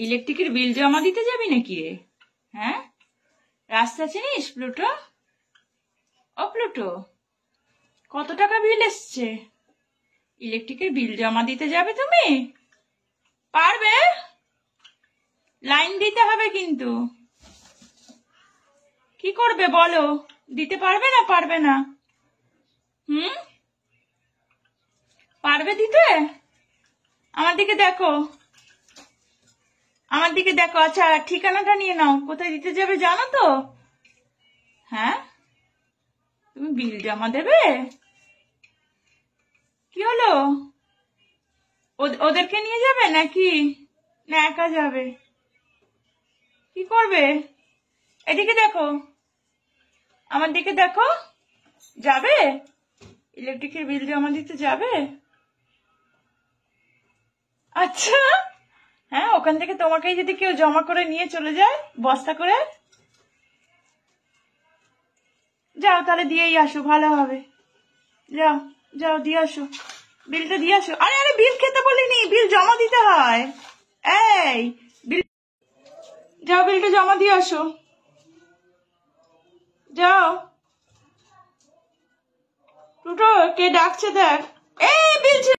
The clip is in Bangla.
ইলেকট্রিকের বিল জমা দিতে যাবি নাকি রে? হ্যাঁ, রাস্তা চিনিস প্লুটো? ও প্লুটো, কত টাকা বিল এসছে? ইলেকট্রিকের বিল জমা দিতে যাবে তুমি? পারবে? লাইন দিতে হবে কিন্তু। কি করবে বলো? দিতে পারবে না পারবে না? পারবে দিতে? আমার দিকে দেখো, আমার দিকে দেখো। আচ্ছা, ঠিকানাটা নিয়ে নাও, কোথায় দিতে যাবে জানো তো? হ্যাঁ, তুমি বিল জমা দেবে? কি হলো, ওদেরকে নিয়ে যাবে নাকি, না একা যাবে? কি করবে? এদিকে দেখো, আমার দিকে দেখো। যাবে? ইলেকট্রিকের বিল জমা দিতে যাবে? আচ্ছা, হ্যাঁ, ওখান থেকে তোমাকেই যদি কেউ জমা করে নিয়ে চলে যায় বস্তা করে, যাও তাহলে দিয়েই আসো, ভালো হবে। যাও যাও দিয়ে আসো, বিলটা দিয়ে আসো। আরে আরে, বিল খেতে বলিনি, বিল জমা দিতে হয়। এই বিল, যাও বিলটা জমা দিয়ে আসো, যাও। টুটো, কে ডাকছে দেখ। এই বিল